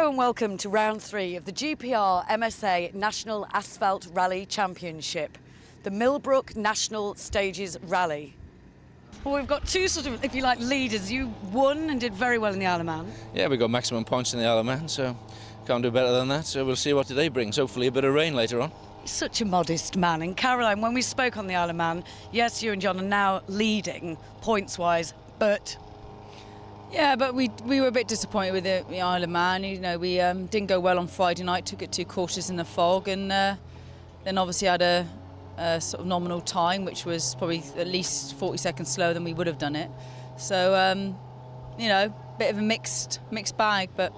Hello and welcome to round 3 of the GPR MSA National Asphalt Rally Championship, the Millbrook National Stages Rally. Well, we've got two sort of, if you like, leaders. You won and did very well in the Isle of Man. Yeah, we got maximum points in the Isle of Man, so can't do better than that. So we'll see what today brings. Hopefully a bit of rain later on. You're such a modest man. And Caroline, when we spoke on the Isle of Man, yes, you and John are now leading points-wise, but... Yeah, but we were a bit disappointed with the Isle of Man. You know, we didn't go well on Friday night, took it too cautious in the fog, and then obviously had a sort of nominal time, which was probably at least 40 seconds slower than we would have done it. So, you know, bit of a mixed bag, but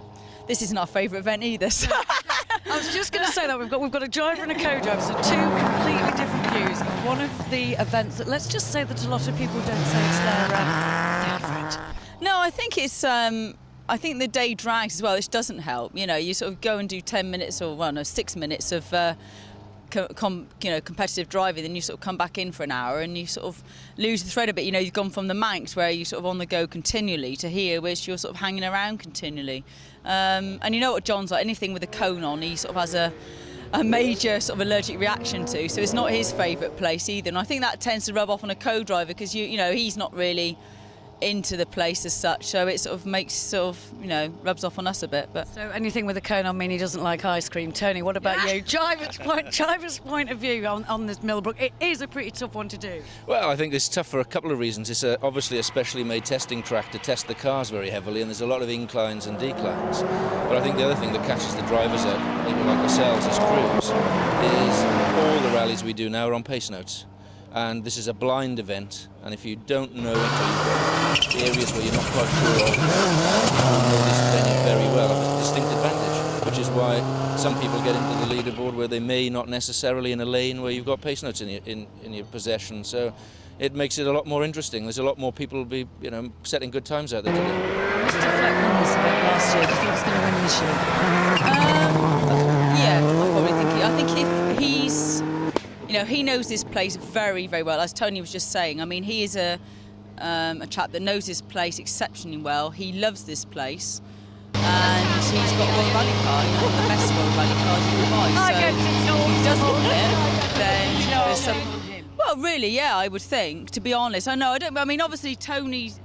this isn't our favourite event either. So. I was just going to say that we've got a driver and a co-driver, so two completely different views of one of the events that, let's just say that a lot of people don't say it's their favourite. No, I think it's. I think the day drags as well, which doesn't help. You know, you sort of go and do 10 minutes or 6 minutes of competitive driving, then you sort of come back in for an hour and you sort of lose the thread a bit. You know, you've gone from the Manx where you're sort of on the go continually to here, which you're sort of hanging around continually. And you know what John's like, anything with a cone on, he sort of has a major sort of allergic reaction to. So it's not his favourite place either. And I think that tends to rub off on a co-driver because you know he's not really into the place as such, so it sort of makes rubs off on us a bit. But so anything with a cone on mean he doesn't like ice cream. Tony, what about you? Driver's point of view on this Millbrook. It is a pretty tough one to do. Well, I think it's tough for a couple of reasons. It's obviously a specially made testing track to test the cars very heavily, and there's a lot of inclines and declines. But I think the other thing that catches the drivers out, people like ourselves as crews, is all the rallies we do now are on pace notes. And this is a blind event, and if you don't know until you've got areas where you're not quite sure of, you know this venue very well, have a distinct advantage, which is why some people get into the leaderboard where they may not necessarily in a lane where you've got pace notes in your possession. So it makes it a lot more interesting. There's a lot more people setting good times out there today. Mr. Fleck won this event last year. Do you think he's going to win this year? I think if he's... You know, he knows this place very, very well, as Tony was just saying. I mean, he is a chap that knows this place exceptionally well. He loves this place, and he's got a World Rally car, you know, the best World Rally cars you can buy. So if he does win it, then there's some... Well, really, yeah, I would think, to be honest. I mean, obviously, Tony's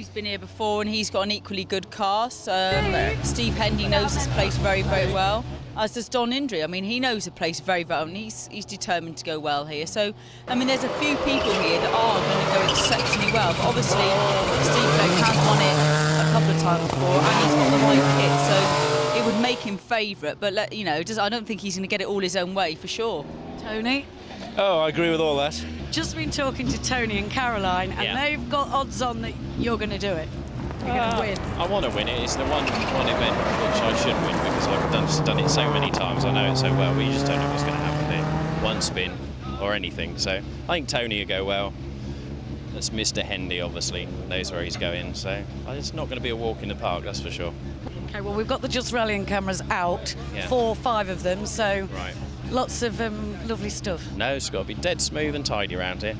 been here before, and he's got an equally good car. Steve Hendy knows this place very, very well. As does Don Indri. I mean, he knows the place very well, and he's determined to go well here. So, I mean, there's a few people here that are going to go exceptionally well. But obviously, Steve Fleck has won it a couple of times before, and he's got the right kit, so it would make him favourite. But I don't think he's going to get it all his own way for sure. Tony? Oh, I agree with all that. Just been talking to Tony and Caroline, and they've got odds on that you're going to do it. You're going to win. I want to win it. It's the one event which I should win because I've done it so many times. I know it so well. We just don't know what's going to happen here. One spin or anything. So I think Tony will go well. That's Mr. Hendy, obviously, knows where he's going. So it's not going to be a walk in the park, that's for sure. Okay, well, we've got the Just Rallying cameras out, 4-5 of them, so lots of lovely stuff. No, it's got to be dead smooth and tidy around here.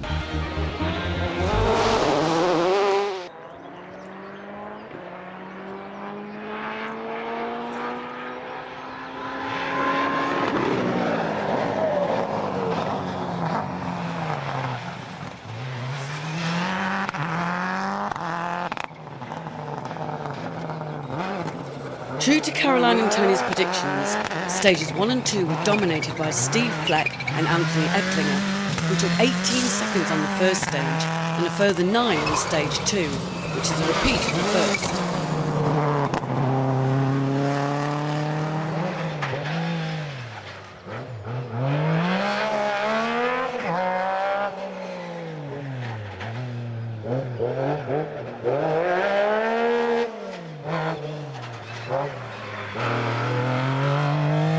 True to Caroline and Tony's predictions, stages 1 and 2 were dominated by Steve Fleck and Anthony Ecklinger, who took 18 seconds on the first stage and a further 9 on stage 2, which is a repeat of the first.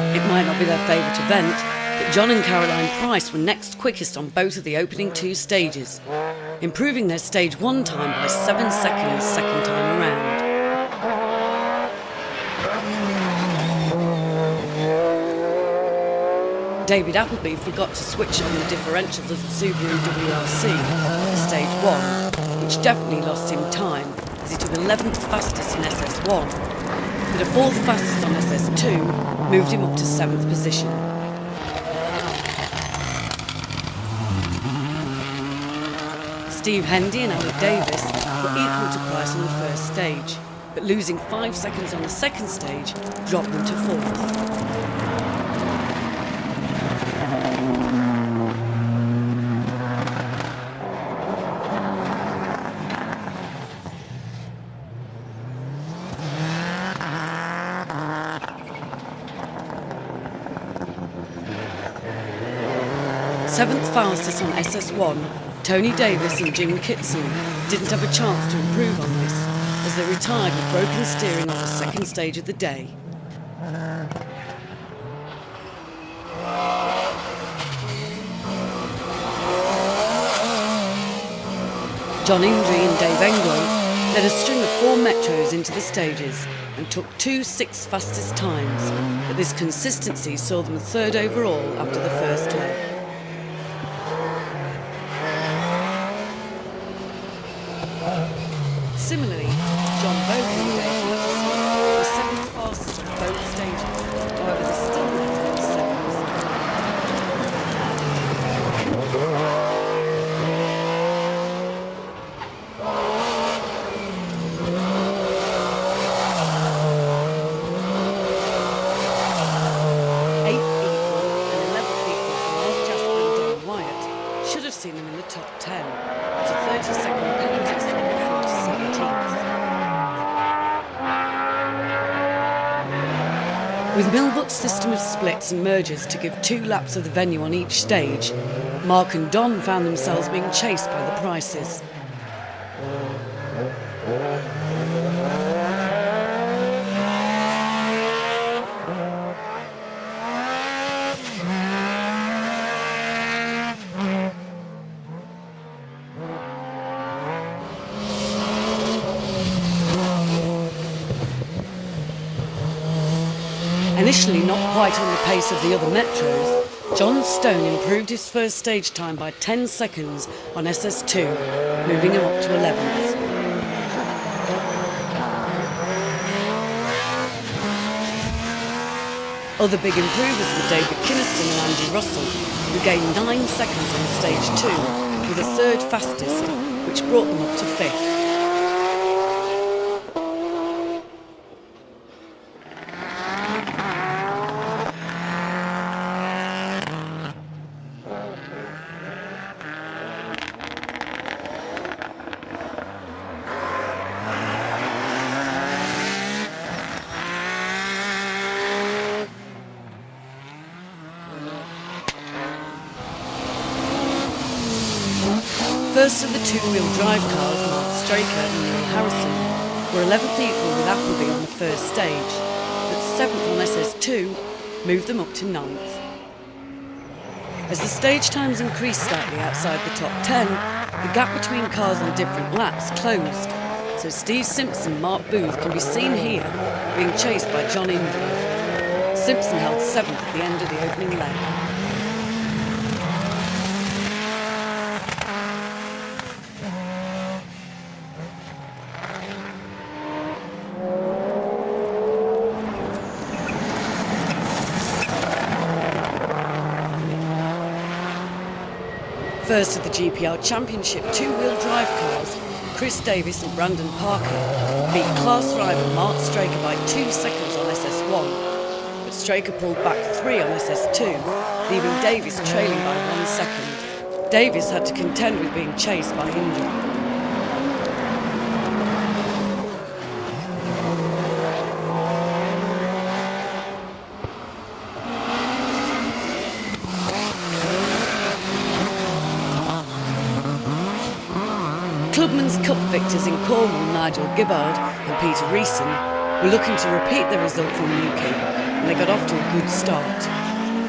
It might not be their favourite event, but John and Caroline Price were next quickest on both of the opening 2 stages, improving their stage 1 time by 7 seconds second time around. David Appleby forgot to switch on the differentials of the Subaru WRC for stage 1, which definitely lost him time as he took 11th fastest in SS1. but a fourth fastest on SS2 moved him up to 7th position. Steve Hendy and Alec Davis were equal to Price on the first stage, but losing 5 seconds on the second stage dropped them to 4th. Seventh fastest on SS1, Tony Davis and Jim Kitson didn't have a chance to improve on this, as they retired with broken steering on the second stage of the day. John Indri and Dave England led a string of 4 Metros into the stages and took 2 sixth fastest times, but this consistency saw them 3rd overall after the first leg. Similarly, John Bogan was 7th fastest on both stages, however they still left 7th. Should have seen them in the top 10, but a 30-second penalty saw them fall to 17th. With Millbrook's system of splits and mergers to give 2 laps of the venue on each stage, Mark and Don found themselves being chased by the Prices. Initially not quite on the pace of the other Metros, John Stone improved his first stage time by 10 seconds on SS2, moving him up to 11th. Other big improvers were David Kinniston and Andy Russell, who gained 9 seconds on stage 2, with a 3rd fastest, which brought them up to 5th. First of the 2-wheel drive cars, Mark Straker and Neil Harrison, were 11th equal with Appleby on the first stage, but 7th on SS2 moved them up to 9th. As the stage times increased slightly outside the top 10, the gap between cars on different laps closed, so Steve Simpson and Mark Booth can be seen here, being chased by John Indri. Simpson held 7th at the end of the opening leg. First of the GPR Championship 2-wheel drive cars, Chris Davis and Brandon Parker beat class rival Mark Straker by 2 seconds on SS1, but Straker pulled back 3 on SS2, leaving Davis trailing by 1 second. Davis had to contend with being chased by Indri. Clubman's Cup victors in Cornwall, Nigel Gibbard and Peter Reeson, were looking to repeat the result from Newquay, and they got off to a good start.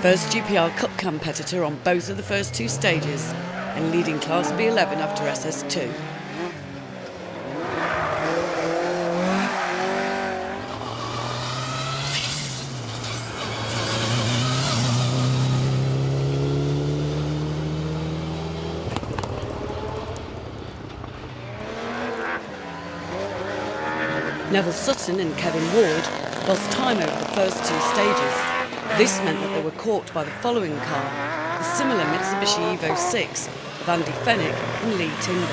First GPR Cup competitor on both of the first 2 stages, and leading Class B11 after SS2. Neville Sutton and Kevin Ward lost time over the first two stages. This meant that they were caught by the following car, the similar Mitsubishi Evo 6 of Andy Fennick and Lee Tyndall.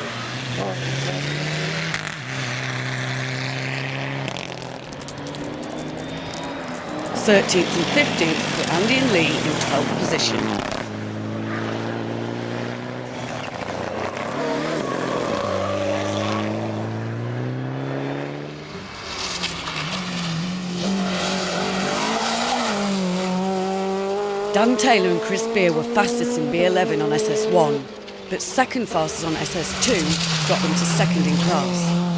The 13th and 15th put Andy and Lee in 12th position. Dan Taylor and Chris Beer were fastest in B11 on SS1, but second fastest on SS2 got them to second in class.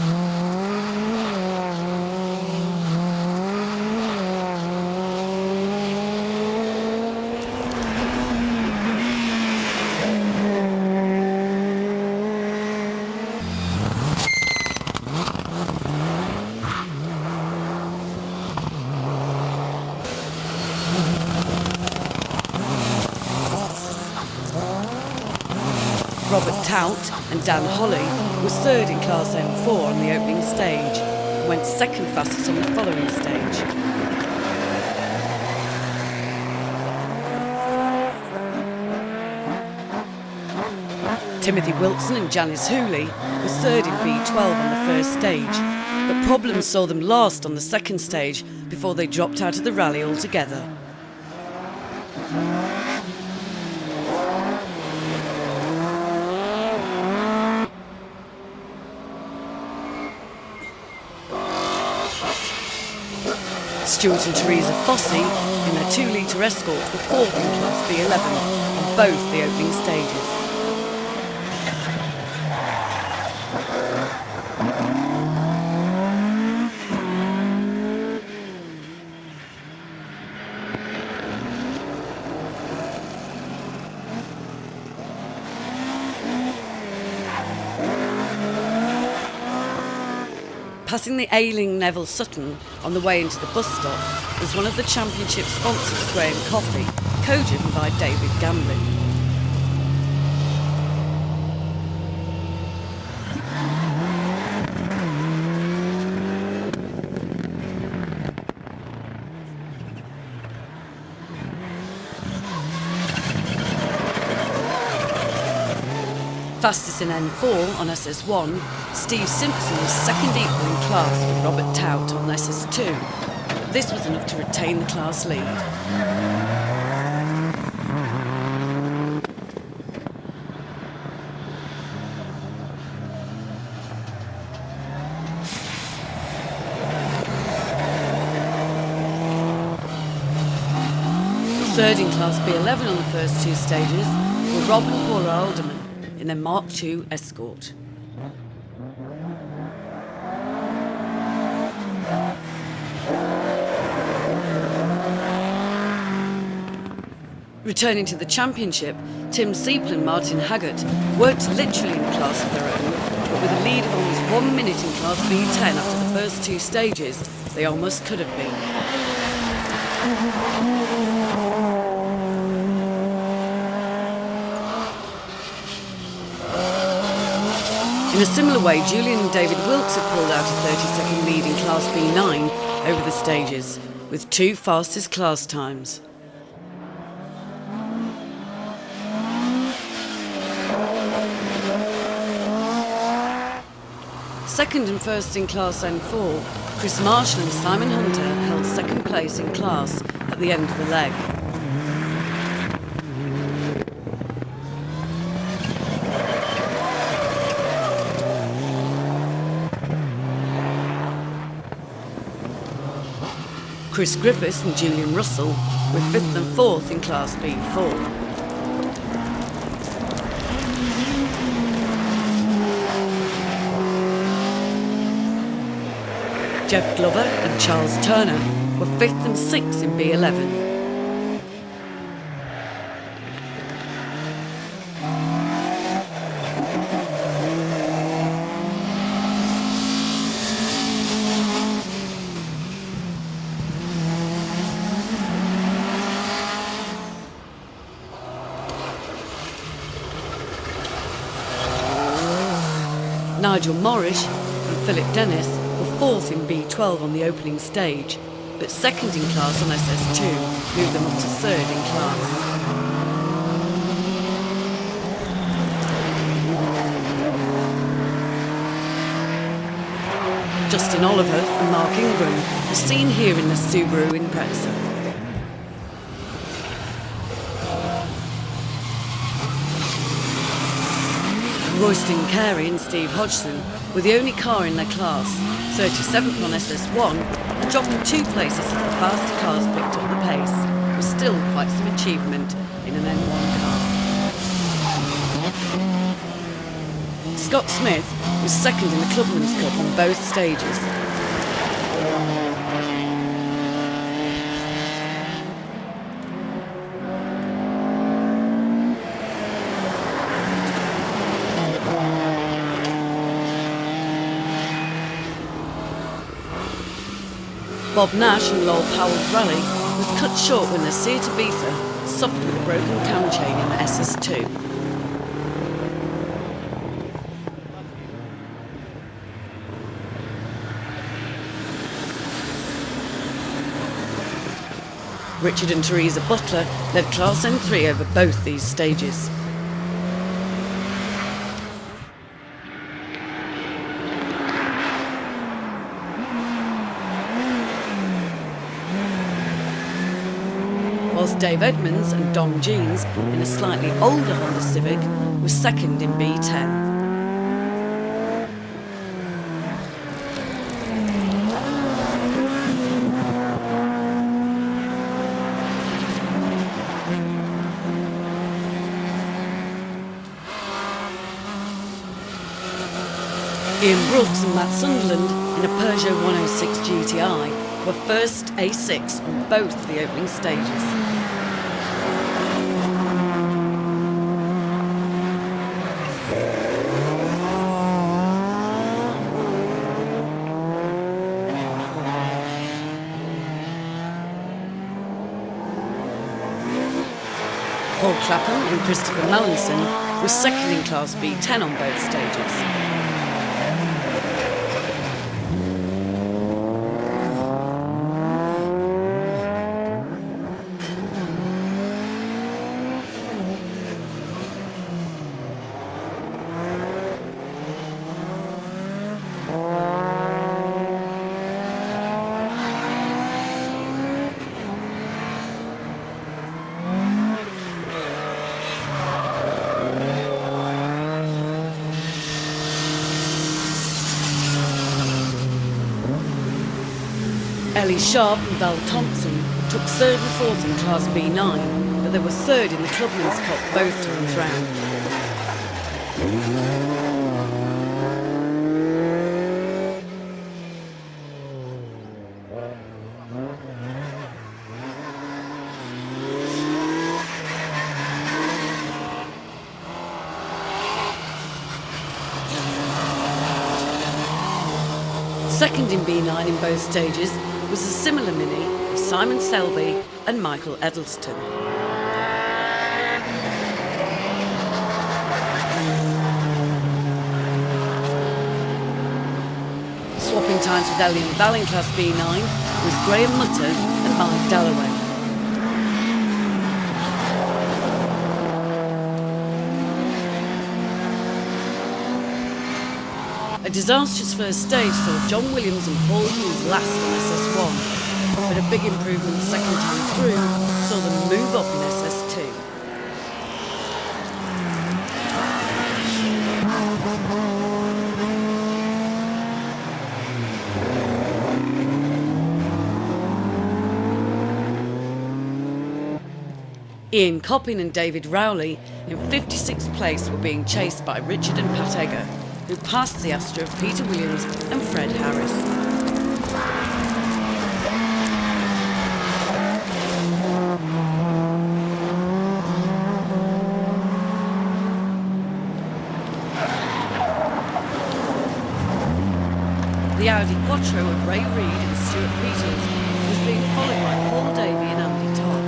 Robert Tout and Dan Holly was third in Class M4 on the opening stage and went second fastest on the following stage. Timothy Wilson and Janice Hooley were third in B12 on the first stage, but problems saw them last on the second stage before they dropped out of the rally altogether. Stuart and Teresa Fossey in their 2-litre Escort were fourth in Class B11 on both the opening stages. Passing the ailing Neville Sutton on the way into the bus stop was one of the championship sponsors, Graham Coffey, co-driven by David Gamblin. Fastest in N4 on SS1, Steve Simpson was second equal in class with Robert Tout on SS2, but this was enough to retain the class lead. Third in Class B11 on the first two stages were Rob and Paula Alderman in their Mark II Escort. Returning to the championship, Tim Seipel and Martin Haggart worked literally in a class of their own, but with a lead of almost 1 minute in Class B10 after the first two stages, they almost could have been. In a similar way, Julian and David Wilkes had pulled out a 30-second lead in Class B9 over the stages, with two fastest class times. Second and first in Class M4, Chris Marshall and Simon Hunter held second place in class at the end of the leg. Chris Griffiths and Julian Russell were fifth and fourth in Class B4. Jeff Glover and Charles Turner were fifth and sixth in B11. Nigel Morris and Philip Dennis were fourth in B12 on the opening stage, but second in class on SS2 moved them up to third in class. Justin Oliver and Mark Ingram are seen here in the Subaru Impreza. Royston Carey and Steve Hodgson were the only car in their class, 37th on SS1, and dropping 2 places as the faster cars picked up the pace. Was still quite some achievement in an N1 car. Scott Smith was second in the Clubman's Cup on both stages. Bob Nash and Lowell Powell's rally was cut short when the Seat Ibiza suffered with a broken cam chain in the SS2. Richard and Teresa Butler led Class N3 over both these stages. Whilst Dave Edmonds and Dom Jeans, in a slightly older Honda Civic, was second in B10. Ian Brooks and Matt Sunderland in a Peugeot 106 GTI were first A6 on both the opening stages. Paul Clapham and Christopher Mallinson were second in Class B10 on both stages. Ellie Sharp and Val Thompson took third and fourth in Class B9, but they were third in the Clubman's Cup both times round. Second in B9 in both stages was a similar Mini of Simon Selby and Michael Edelston. Swapping times with Ellie and Val in Class B9 was Graham Mutter and Mike Dalloway. A disastrous first stage saw John Williams and Paul Hughes last on SS1, but a big improvement the second time through saw them move up in SS2. Ian Coppin and David Rowley in 56th place were being chased by Richard and Pat Egger, who passed the Astra of Peter Williams and Fred Harris. The Audi Quattro of Ray Reid and Stuart Peters was being followed by Paul Davey and Andy Todd.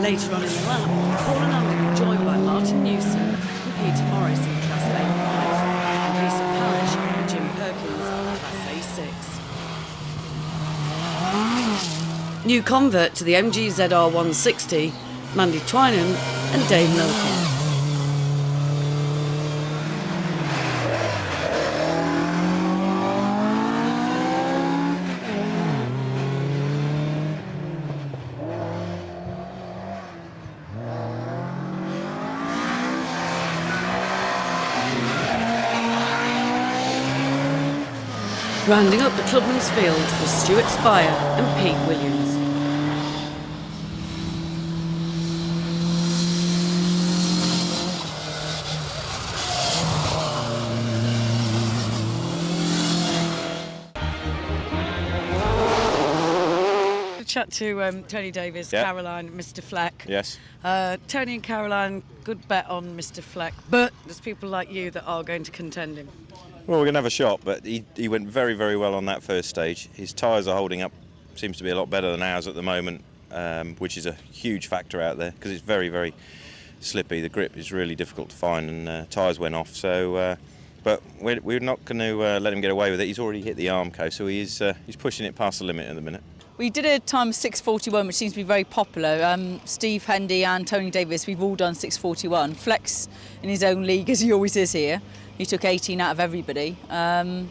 Later on in the lap, Paul and Andy were joined by Martin Newson and Peter Morris in Class A5, and Lisa Parish and Jim Perkins in Class A6. New convert to the MG ZR 160, Mandy Twynham and Dave Milcott. Rounding up the Clubman's Field was Stuart Spire and Pete Williams. Chat to Tony Davis, Yeah. Caroline, Mr. Fleck. Yes. Tony and Caroline, good bet on Mr. Fleck, but there's people like you that are going to contend him. Well, we're going to have a shot, but he went very, very well on that first stage. His tyres are holding up, seems to be a lot better than ours at the moment, which is a huge factor out there because it's very, very slippy. The grip is really difficult to find, and tyres went off. So, but we're not going to let him get away with it. He's already hit the Armco, so he's pushing it past the limit at the minute. We did a time of 6:41, which seems to be very popular. Steve Hendy and Tony Davis, we've all done 6:41. Fleck's in his own league, as he always is here. He took 18 out of everybody. And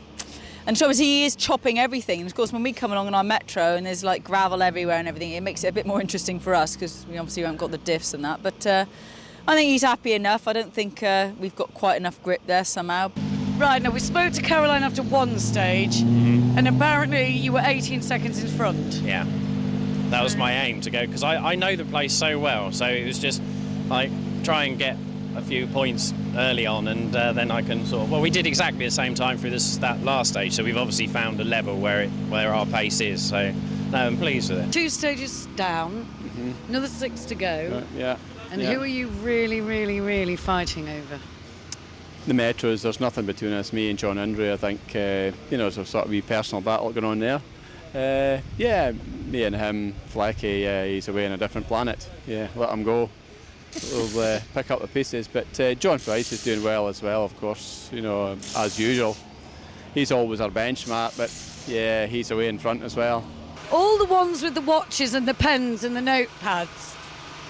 so he is chopping everything. And of course, when we come along on our Metro and there's like gravel everywhere and everything, it makes it a bit more interesting for us because we obviously haven't got the diffs and that. But I think he's happy enough. I don't think we've got quite enough grip there somehow. Right, now we spoke to Caroline after one stage, and apparently you were 18 seconds in front. Yeah, that was my aim to go because I know the place so well. So it was just like try and get a few points early on, and then I can sort of. Well, we did exactly the same time through that last stage, so we've obviously found a level where our pace is. So no, I'm pleased with it. 2 stages down, another 6 to go. Yeah. And yeah. who are you really, really, really fighting over? The Metros, there's nothing between us, me and John Indry. I think, there's a sort of wee personal battle going on there. Yeah, me and him, Flecky, he's away on a different planet. Yeah, let him go. We'll pick up the pieces. But John Price is doing well as well, of course, as usual. He's always our benchmark, but yeah, he's away in front as well. All the ones with the watches and the pens and the notepads,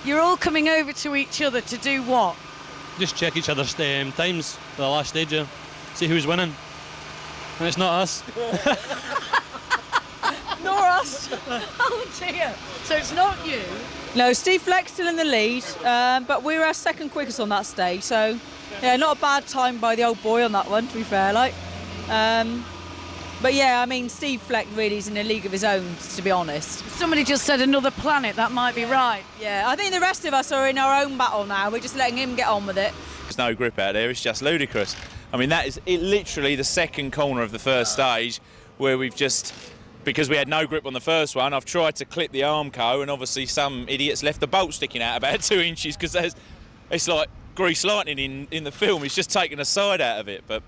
you're all coming over to each other to do what? Just check each other's times for the last stage, see who's winning. And it's not us. Nor us. Oh dear. So it's not you? No, Steve Fleck's still in the lead, but we were our second quickest on that stage. So yeah, not a bad time by the old boy on that one, to be fair. But yeah, I mean, Steve Fleck really is in a league of his own, to be honest. Somebody just said another planet, that might be right. Yeah, I think the rest of us are in our own battle now. We're just letting him get on with it. There's no grip out there, it's just ludicrous. I mean, that is literally the second corner of the first stage where we've just, because we had no grip on the first one, I've tried to clip the Armco, and obviously some idiots left the bolt sticking out about 2 inches because it's like grease lightning in the film. It's just taken a side out of it, but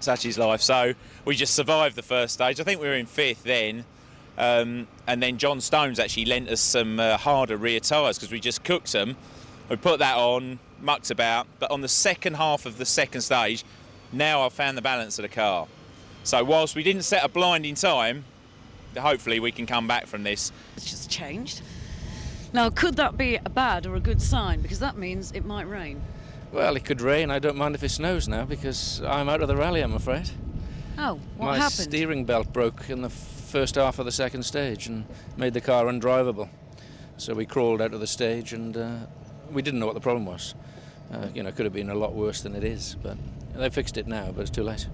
such is life. So we just survived the first stage. I think we were in 5th then, and then John Stones actually lent us some harder rear tyres because we just cooked them. We put that on, mucked about, but on the second half of the second stage, now I've found the balance of the car. So whilst we didn't set a blinding time, hopefully we can come back from this. It's just changed. Now, could that be a bad or a good sign? Because that means it might rain. Well, it could rain. I don't mind if it snows now because I'm out of the rally, I'm afraid. Oh, what My happened? steering belt broke in the first half of the second stage and made the car undrivable. So we crawled out of the stage and we didn't know what the problem was. It could have been a lot worse than it is, but they fixed it now, but it's too late.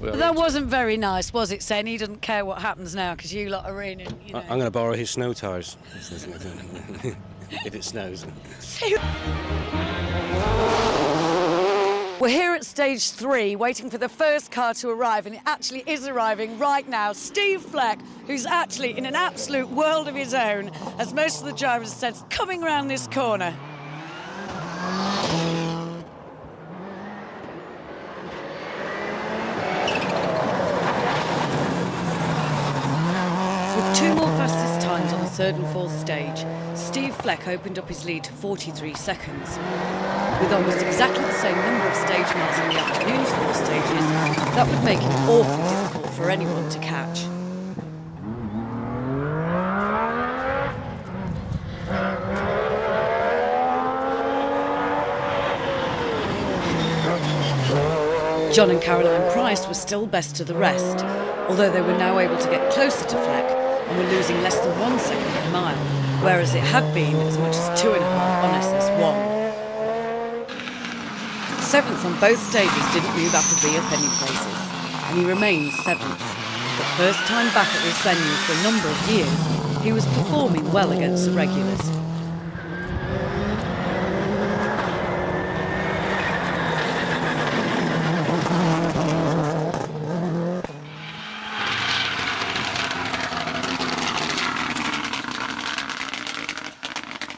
But that wasn't very nice, was it, saying he doesn't care what happens now because you lot are in and, I'm going to borrow his snow tyres if it snows. We're here at stage 3, waiting for the first car to arrive, and it actually is arriving right now. Steve Fleck, who's actually in an absolute world of his own, as most of the drivers said, coming round this corner. With 2 more fastest times on the 3rd and 4th stage, Steve Fleck opened up his lead to 43 seconds. With almost exactly the same number of stage miles in the afternoon's 4 stages, that would make it awfully difficult for anyone to catch. John and Caroline Price were still best of the rest, although they were now able to get closer to Fleck and were losing less than 1 second per mile, whereas it had been as much as 2.5 on SS1. Seventh on both stages didn't move rapidly up any places, and he remained 7th. But first time back at this venue for a number of years, he was performing well against the regulars.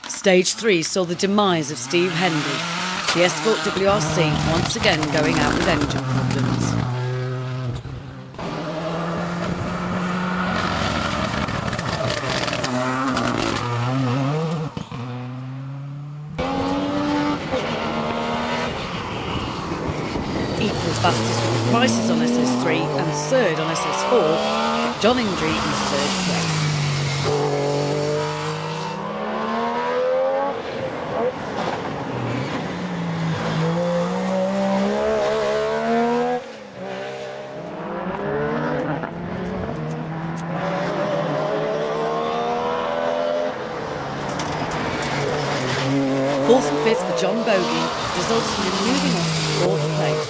Stage 3 saw the demise of Steve Henry, the Escort WRC once again going out with engine problems. Equal fastest with the Prices on SS3 and third on SS4, but John Indry in third place. Fourth and fifth for John Bogie resulted in him moving on to fourth place.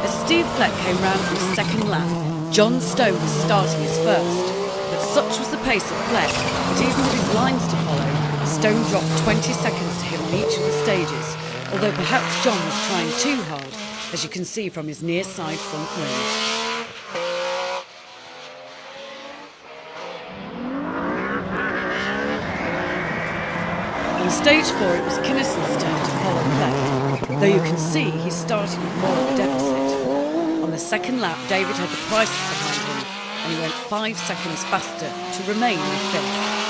As Steve Fleck came round for his second lap, John Stowe was starting his first, but such was the pace of Fleck that even with his lines to follow, Stone dropped 20 seconds to him on each of the stages, although perhaps John was trying too hard, as you can see from his near side front wing. On stage 4 it was Kinnison's turn to follow Fleck, though you can see he's starting with more of a deficit. On the second lap David had the Prices behind him and he went 5 seconds faster to remain in fifth.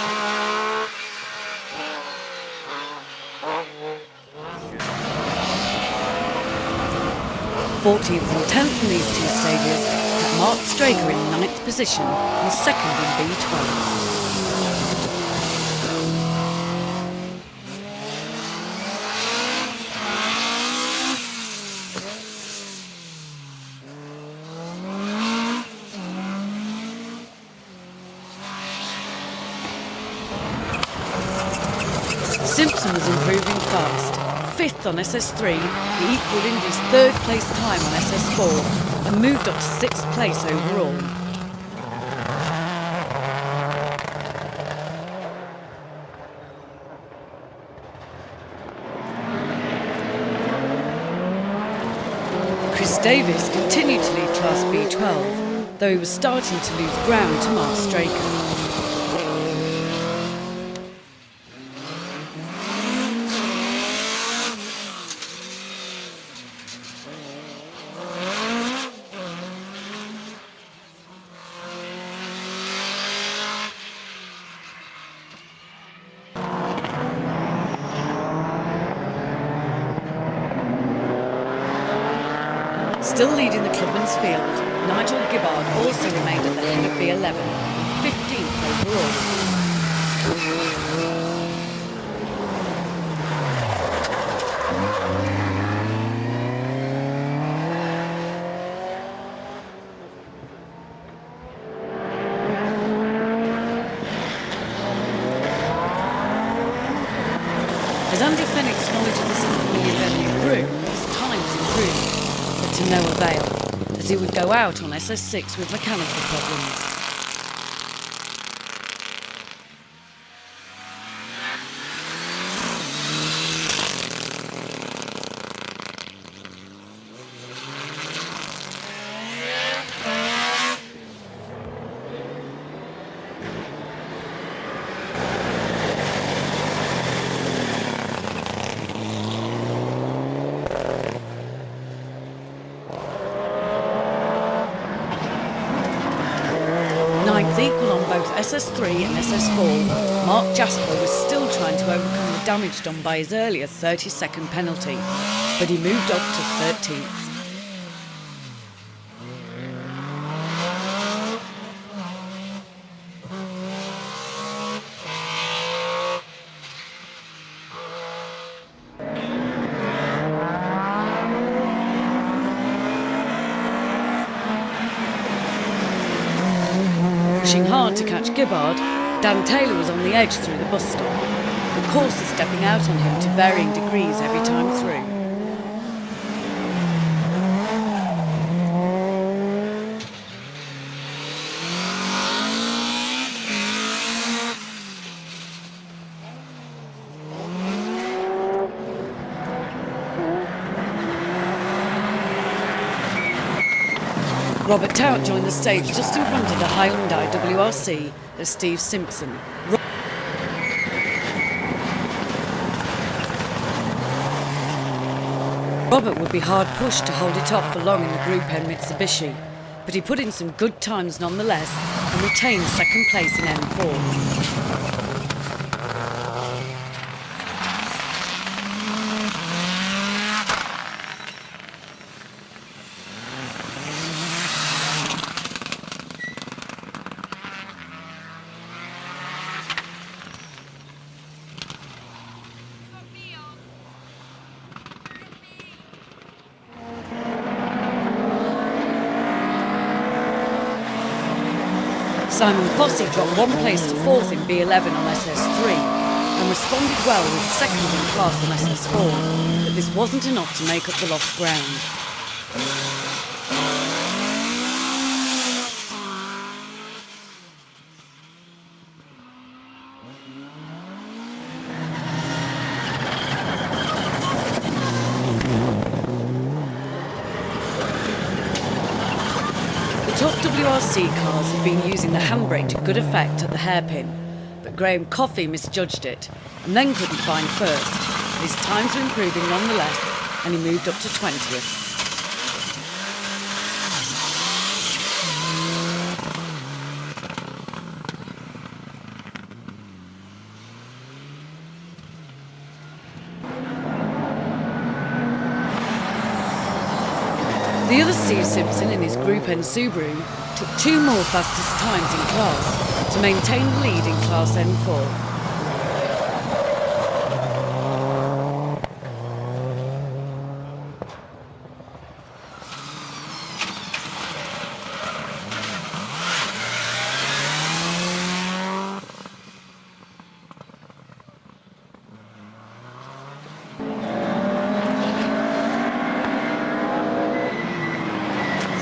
14th and 10th in these two stages had Mark Straker in 9th position and second in B12. Simpson was improving fast. 5th on SS3, he equalled Indy's 3rd place time on SS4 and moved up to 6th place overall. Chris Davis continued to lead Class B12, though he was starting to lose ground to Mark Straker. Still leading the Clubman's field, Nigel Gibbard also remained at the head of B11, 15th overall. As Andy Fenwick's knowledge of this unfamiliar venue grew, his times improved. To no avail, as he would go out on SS6 with mechanical problems. Equal on both SS3 and SS4, Mark Jasper was still trying to overcome the damage done by his earlier 30-second penalty, but he moved up to 13th. 15th Pushing hard to catch Gibbard, Dan Taylor was on the edge through the bus stop. The course is stepping out on him to varying degrees every time through. Robert Tout joined the stage just in front of the Hyundai WRC of Steve Simpson. Robert would be hard pushed to hold it off for long in the Group N Mitsubishi, but he put in some good times nonetheless and retained second place in M4. Simon Fossey dropped one place to fourth in B11 on SS3 and responded well with second in class on SS4, but this wasn't enough to make up the lost ground. Top WRC cars had been using the handbrake to good effect at the hairpin, but Graham Coffey misjudged it and then couldn't find first. His times were improving nonetheless, and he moved up to 20th. The other Steve Simpson in his Group N Subaru took two more fastest times in class to maintain the lead in Class N4.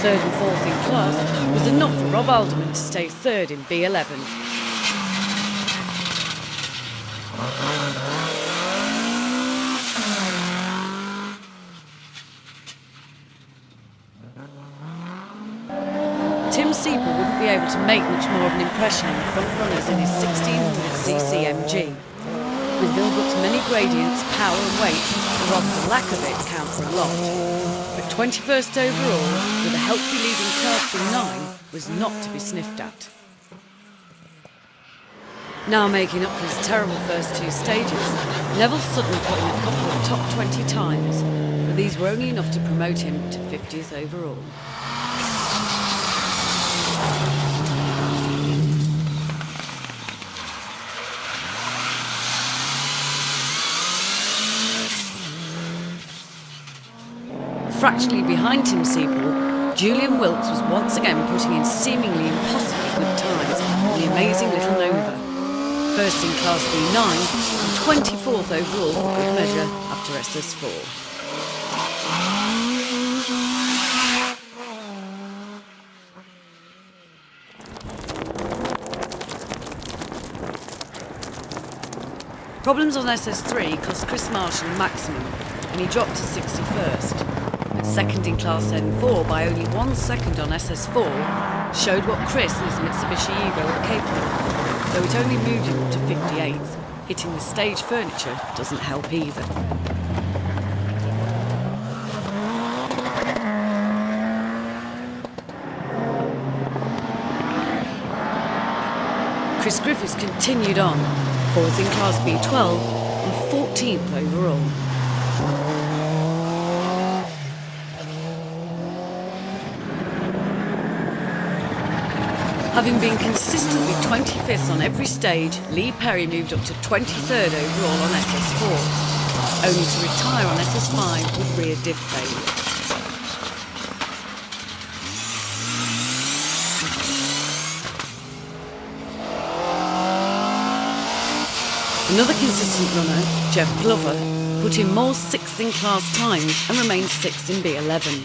Third and fourth in class was enough for Rob Alderman to stay third in B11. Tim Sieper wouldn't be able to make much more of an impression on the front runners in his 1600cc MG. With Millbrook's many gradients, power and weight, or rather the lack of it, count for a lot. But 21st overall, with a healthy leading class from 9, was not to be sniffed at. Now making up for his terrible first two stages, Neville Sutton put in a couple of top 20 times, but these were only enough to promote him to 50th overall. Fractionally behind Tim Sieper, Julian Wilkes was once again putting in seemingly impossibly good times on the amazing little Nova. First in Class B9 and 24th overall for good measure after SS4. Problems on SS3 cost Chris Marshall a maximum, and he dropped to 61st. But second in Class N4 by only 1 second on SS4 showed what Chris and his Mitsubishi Evo were capable of, though it only moved him up to 58th. Hitting the stage furniture doesn't help either. Chris Griffiths continued on, 4th in Class B12 and 14th overall. Having been consistently 25th on every stage, Lee Perry moved up to 23rd overall on SS4, only to retire on SS5 with rear diff failure. Another consistent runner, Jeff Glover, put in more 6th in class times and remained 6th in B11.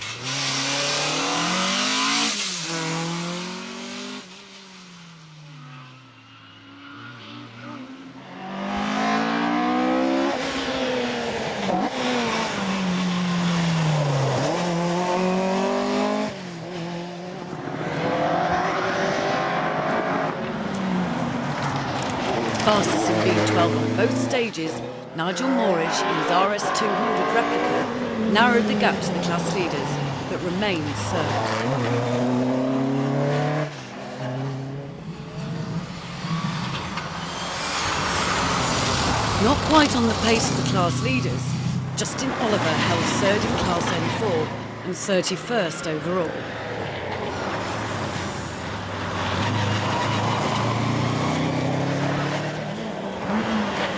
Fastest in B12 on both stages, Nigel Moorish in his RS200 replica narrowed the gap to the class leaders, but remained third. Not quite on the pace of the class leaders, Justin Oliver held third in class N4 and 31st overall.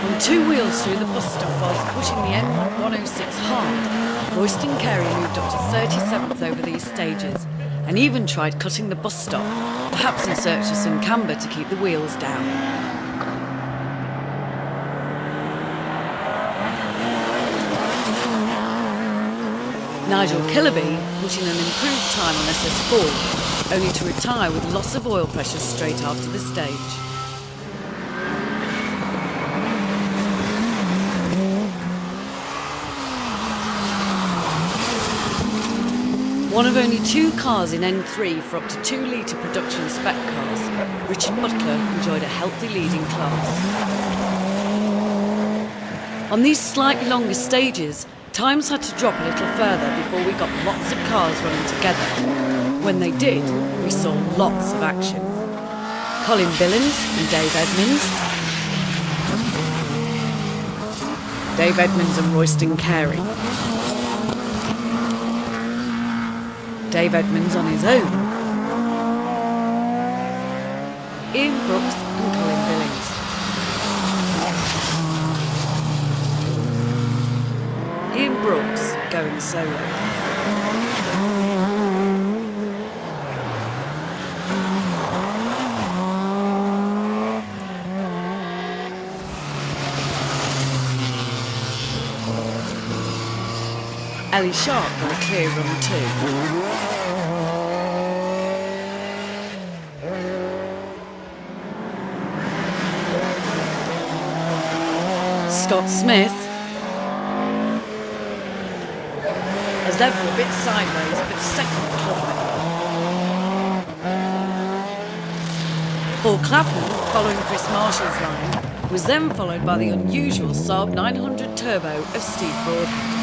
On two wheels through the bus stop whilst pushing the N106 hard, Royston Carey moved up to 37th over these stages and even tried cutting the bus stop, perhaps in search of some camber to keep the wheels down. Nigel Killaby put in an improved time on SS4, only to retire with loss of oil pressure straight after the stage. One of only two cars in N3 for up to 2 litre production spec cars, Richard Butler enjoyed a healthy lead in class. On these slightly longer stages, times had to drop a little further before we got lots of cars running together. When they did, we saw lots of action. Colin Billings and Dave Edmonds. Dave Edmonds and Royston Carey. Dave Edmonds on his own. Ian Brooks and Colin Billings. Ian Brooks going solo. Ellie Sharp got a clear run too. Scott Smith, as ever a bit sideways, but second club. Paul Clapham, following Chris Marshall's line, was then followed by the unusual Saab 900 Turbo of Steve Broadhead.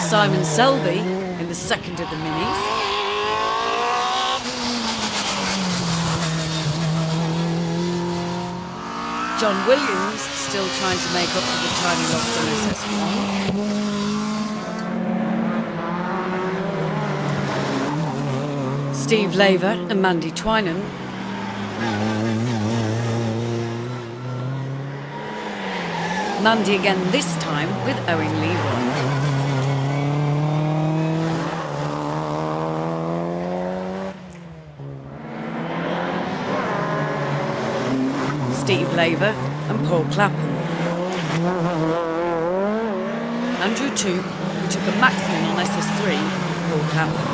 Simon Selby in the second of the minis. John Williams still trying to make up for the time he lost on SS1. Steve Laver and Mandy Twinan. Mandy again this time with Owen Leroy. Steve Laver and Paul Clapham. Andrew Toop, who took a maximum on SS3 with Paul Clapham.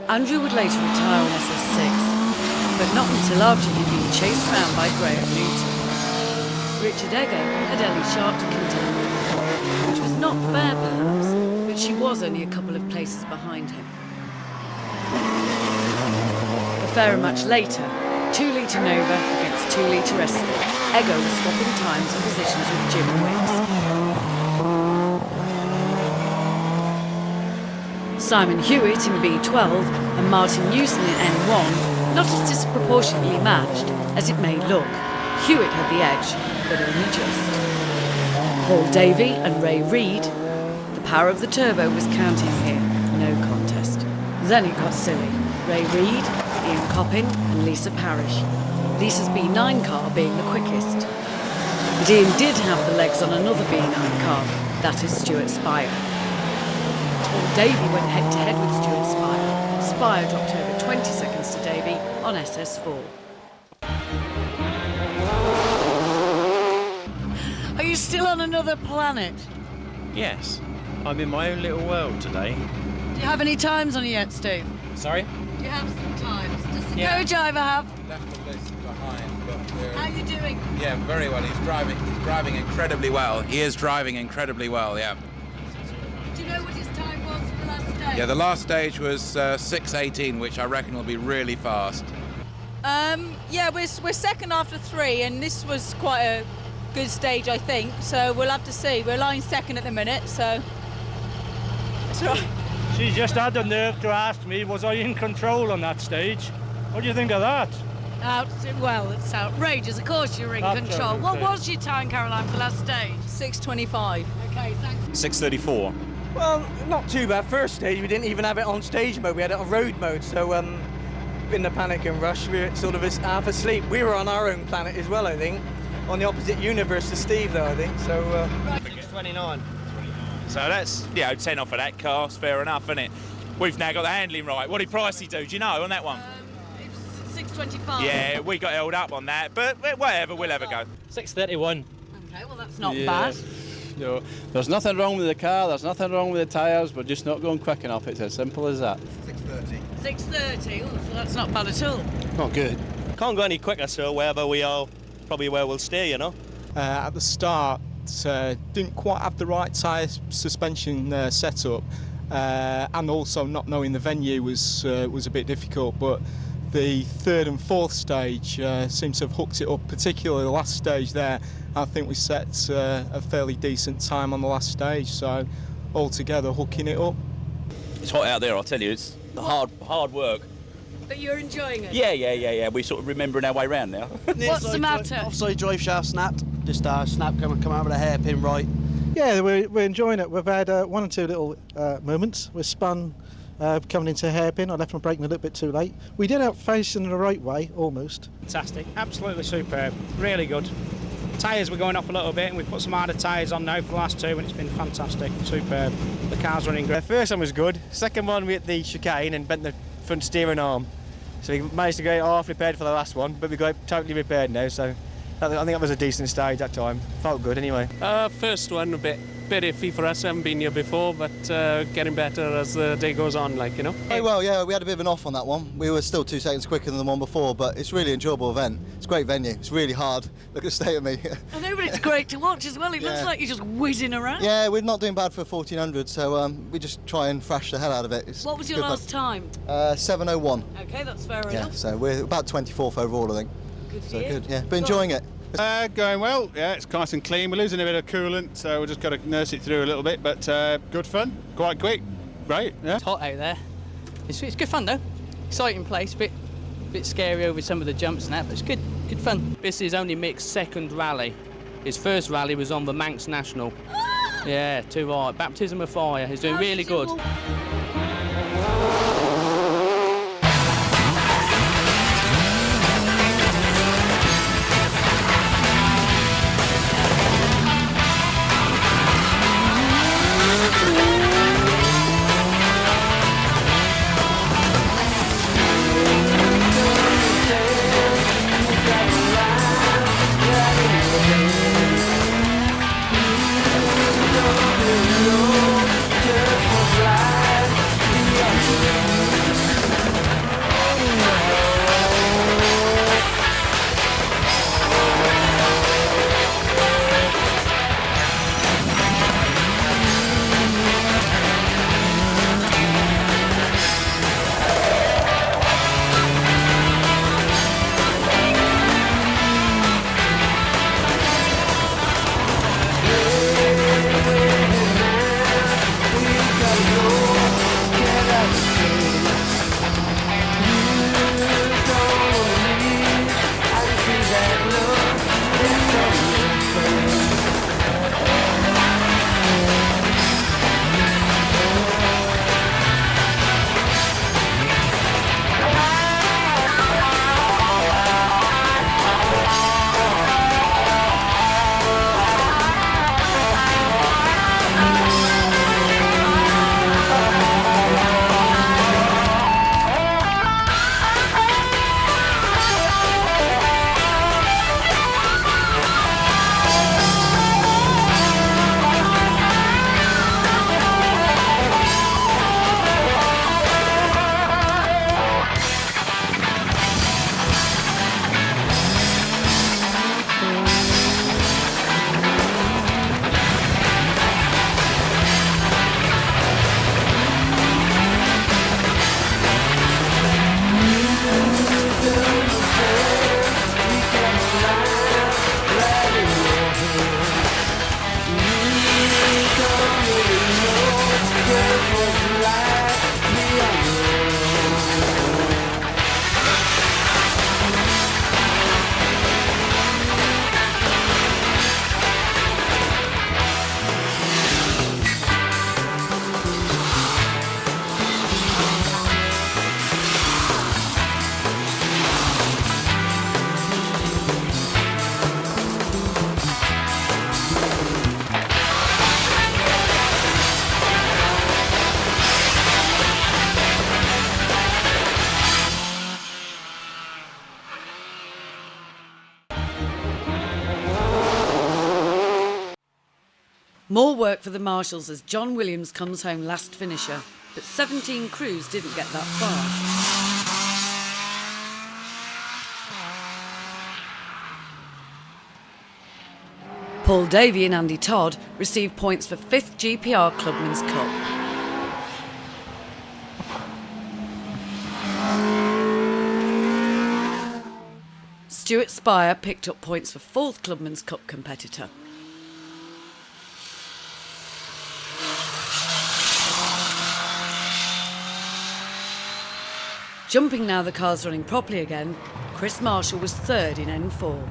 Andrew would later retire on SS6, but not until after he'd been chased around by Graham Newton. Richard Egger had Ellie Sharp to contend with, which was not fair perhaps, but she was only a couple of places behind him. A fairer match later, 2 litre Nova against 2 litre Escort. Eggo was swapping times and positions with Jim Wicks. Simon Hewitt in B12 and Martin Newson in N1, not as disproportionately matched as it may look. Hewitt had the edge, but only just. Paul Davey and Ray Reid. The power of the turbo was counting here, no contest. Then it got silly. Ray Reid, Ian Coppin and Lisa Parrish. Lisa's B9 car being the quickest. But Ian did have the legs on another B9 car, that is Stuart Spire. Well, Davey went head-to-head with Stuart Spire. Spire dropped over 20 seconds to Davey on SS4. Are you still on another planet? Yes, I'm in my own little world today. Do you have any times on you yet, Steve? Sorry? Do you have some times? Does the co-driver have? Left the list behind, but How are you doing? yeah, very well. He's driving incredibly well. He is driving incredibly well, yeah. Do you know what his time was for the last stage? Yeah, the last stage was 6:18, which I reckon will be really fast. Yeah, we're second after 3, and this was quite a good stage, I think. So we'll have to see. We're lying second at the minute, so that's right. She just had the nerve to ask me, was I in control on that stage? What do you think of that? Well, it's outrageous. Of course you're in Absolutely. control. What was your time, Caroline, for the last stage? 6:25. Okay, thanks. 6:34. Well, not too bad. First stage, we didn't even have it on stage mode. We had it on road mode. So in the panic and rush, we were sort of half asleep. We were on our own planet as well, I think. On the opposite universe to Steve, though, I think. So. 29. So that's, 10 off of that car, it's fair enough, isn't it? We've now got the handling right. What did Pricey do you know, on that one? It was 6:25. Yeah, we got held up on that, but whatever, we'll have a go. 6:31. Okay, well, that's not Yeah. bad. No, there's nothing wrong with the car, there's nothing wrong with the tyres, we're just not going quick enough. It's as simple as that. 6:30. Oh, so that's not bad at all. Not good. Can't go any quicker, so wherever we are, probably where we'll stay, you know. At the start, didn't quite have the right tyre suspension setup, and also not knowing the venue was a bit difficult. But the third and fourth stage seems to have hooked it up, particularly the last stage there. I think we set a fairly decent time on the last stage, so altogether hooking it up. It's hot out there, I'll tell you. It's hard work. But you're enjoying it? Yeah. We're sort of remembering our way round now. What's the matter? Offside drive shaft snapped. Just snap come out with a hairpin right. Yeah, we're enjoying it. We've had one or two little moments. We're spun coming into hairpin. I left my braking a little bit too late. We did out facing the right way, almost. Fantastic. Absolutely superb. Really good. Tyres were going off a little bit, and we put some harder tyres on now for the last 2, and it's been fantastic. Superb. The car's running great. The first one was good. Second one, we hit the chicane and bent the front steering arm. So we managed to get it half repaired for the last one, but we got it totally repaired now. So I think that was a decent stage that time. Felt good anyway. First one a bit iffy for us. Haven't been here before, but getting better as the day goes on, Oh, well, yeah, we had a bit of an off on that one. We were still 2 seconds quicker than the one before, but it's a really enjoyable event. It's a great venue. It's really hard. Look at the state of me. I know, but it's great to watch as well. It looks like you're just whizzing around. Yeah, we're not doing bad for 1400, so we just try and thrash the hell out of it. It's What was your good last time? 7:01. Okay, that's fair Yeah, enough. so we're about 24th overall, I think. Good for So you. good, yeah. But enjoying it. Going well, yeah, it's nice and clean. We're losing a bit of coolant, so we've just got to nurse it through a little bit, but good fun, quite quick, great, yeah. It's hot out there. It's good fun though. Exciting place, bit scary over some of the jumps and that, but it's good fun. This is only Mick's second rally. His first rally was on the Manx National. Yeah, too right. Baptism of fire. He's doing really good. More work for the marshals as John Williams comes home last finisher, but 17 crews didn't get that far. Paul Davey and Andy Todd received points for 5th GPR Clubman's Cup. Stuart Spire picked up points for 4th Clubman's Cup competitor. Jumping now the car's running properly again, Chris Marshall was 3rd in N4.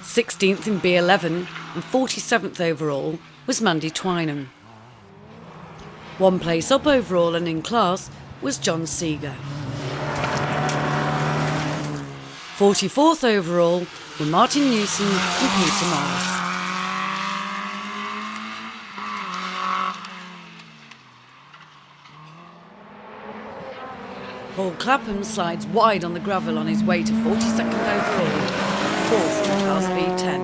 Sixteenth in B11 and 47th overall was Mandy Twynham. 1 place up overall and in class was John Seeger. 44th overall were Martin Newson and Peter Morris. Paul Clapham slides wide on the gravel on his way to 42nd overall, 4th in Class B10.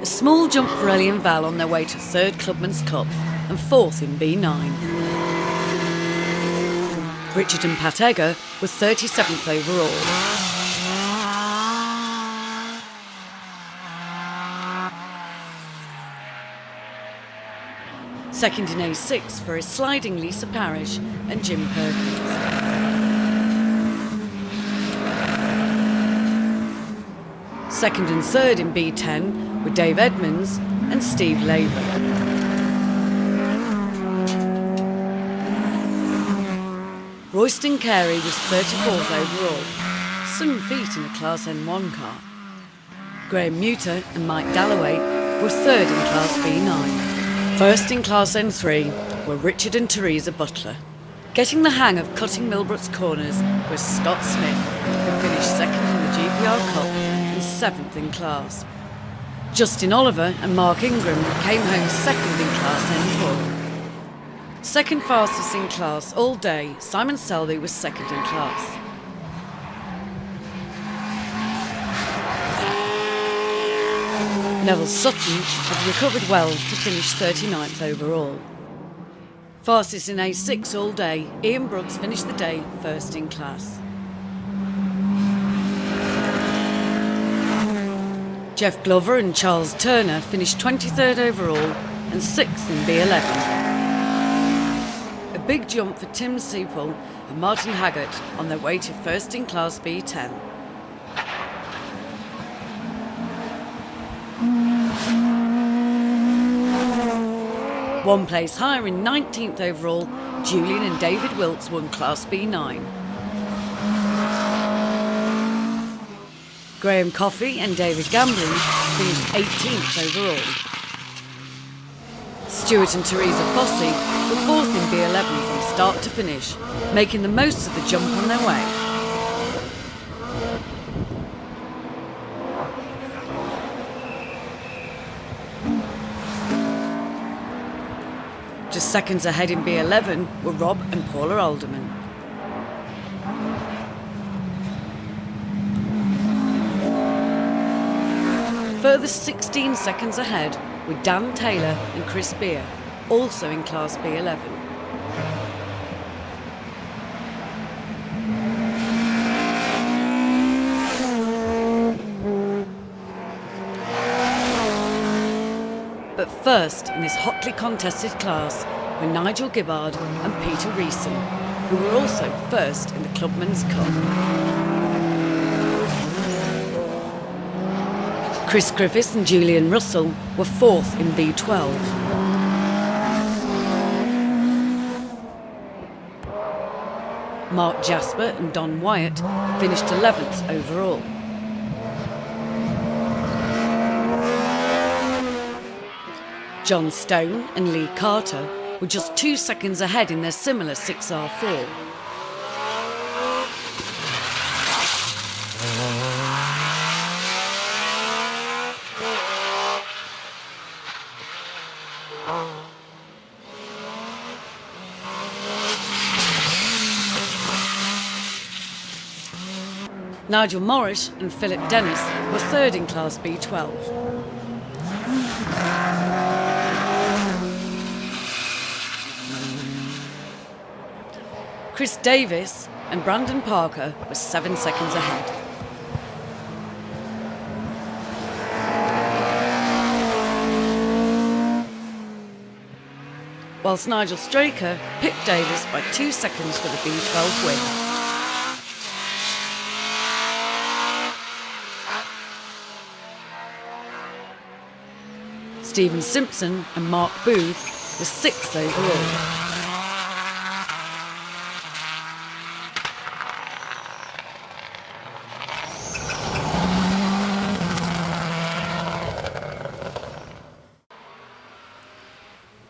A small jump for Ellie and Val on their way to 3rd Clubman's Cup and 4th in B9. Richard and Pat Egger were 37th overall. Second in A6 for his sliding Lisa Parrish and Jim Perkins. Second and 3rd in B10 were Dave Edmonds and Steve Laver. Royston Carey was 34th overall, some feet in a Class N1 car. Graham Muter and Mike Dalloway were 3rd in Class B9. First in Class N3 were Richard and Teresa Butler. Getting the hang of cutting Millbrook's corners was Scott Smith, who finished 2nd in the GPR Cup and 7th in class. Justin Oliver and Mark Ingram came home 2nd in Class N4. Second fastest in class all day, Simon Selby was 2nd in class. Neville Sutton had recovered well to finish 39th overall. Fastest in A6 all day, Ian Brooks finished the day 1st in class. Jeff Glover and Charles Turner finished 23rd overall and 6th in B11. A big jump for Tim Seipel and Martin Haggart on their way to 1st in class B10. One place higher in 19th overall, Julian and David Wilkes won Class B9. Graham Coffey and David Gambling finished 18th overall. Stuart and Teresa Fossey were 4th in B11 from start to finish, making the most of the jump on their way. Just seconds ahead in B11 were Rob and Paula Alderman. Further 16 seconds ahead were Dan Taylor and Chris Beer, also in Class B11. But first in this hotly contested class were Nigel Gibbard and Peter Reeson, who were also 1st in the Clubman's Cup. Chris Griffiths and Julian Russell were 4th in B12. Mark Jasper and Don Wyatt finished 11th overall. John Stone and Lee Carter were just 2 seconds ahead in their similar 6R4. Nigel Morris and Philip Dennis were third in Class B12. Chris Davis and Brandon Parker were 7 seconds ahead. Whilst Nigel Straker pipped Davis by 2 seconds for the B12 win. Stephen Simpson and Mark Booth were 6th overall.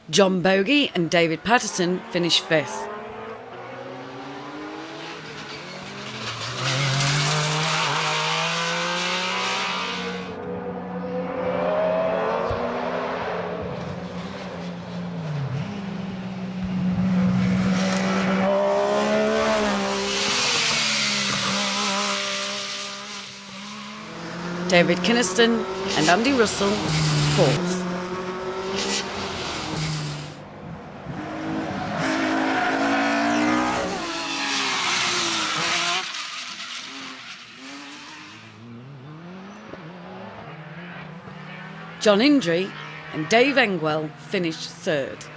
John Bogey and David Patterson finished 5th. David Kinniston and Andy Russell 4th. John Indry and Dave Engwell finished 3rd.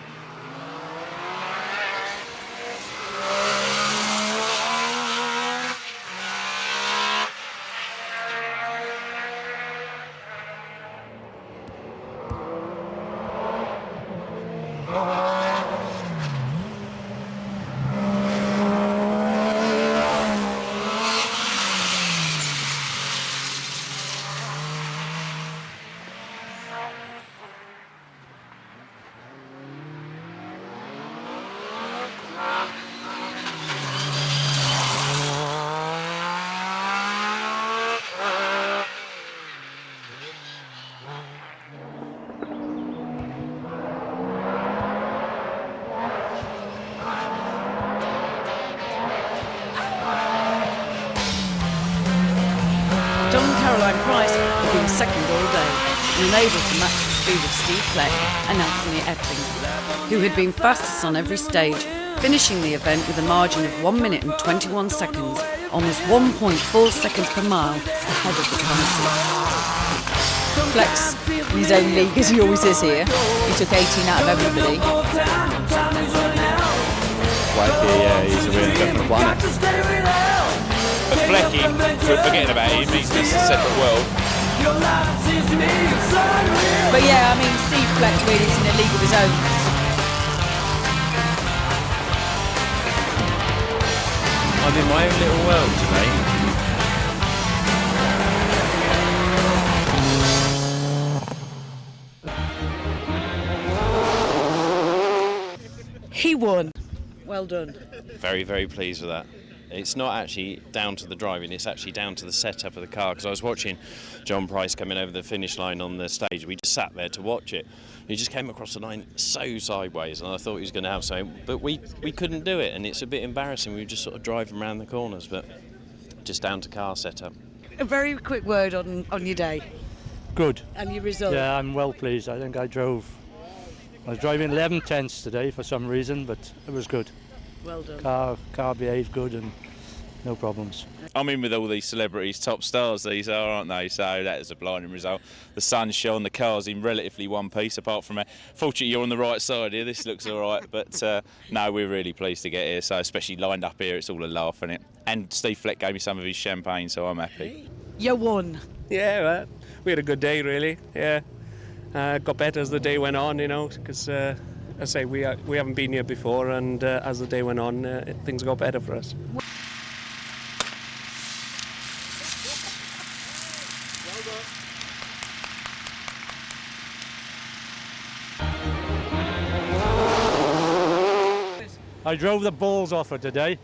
Second all day and unable to match the speed of Steve Fleck and Anthony Ettling, who had been fastest on every stage, finishing the event with a margin of 1 minute and 21 seconds, almost 1.4 seconds per mile ahead of the Thomases. Fleck's in his own league, as he always is here. He took 18 out of everybody. Fleck, he's away on a different planet. But Flecky, we're forgetting about him, he's just a separate world. But yeah, I mean, Steve Fleck really is in a league of his own. I'm in my own little world today. He won. Well done. Very, very pleased with that. It's not actually down to the driving, it's actually down to the setup of the car, because I was watching John Price coming over the finish line on the stage. We just sat there to watch it. He just came across the line so sideways, and I thought he was going to have something, but we couldn't do it, and it's a bit embarrassing. We were just sort of driving around the corners, but just down to car setup. A very quick word on your day. Good. And your result. Yeah, I'm well pleased. I think I was driving 11 tenths today for some reason, but it was good. Well done. Car behaved good and no problems. I'm in with all these celebrities, top stars these are, aren't they? So that is a blinding result. The sun shone, the car's in relatively one piece, apart from fortunately you're on the right side here, this looks all right, but no, we're really pleased to get here, so especially lined up here, it's all a laugh, isn't it? And Steve Fleck gave me some of his champagne, so I'm happy. You won. Yeah, well, we had a good day really, yeah. Got better as the day went on, you know, because I say we haven't been here before, and as the day went on, things got better for us. I drove the balls off her today.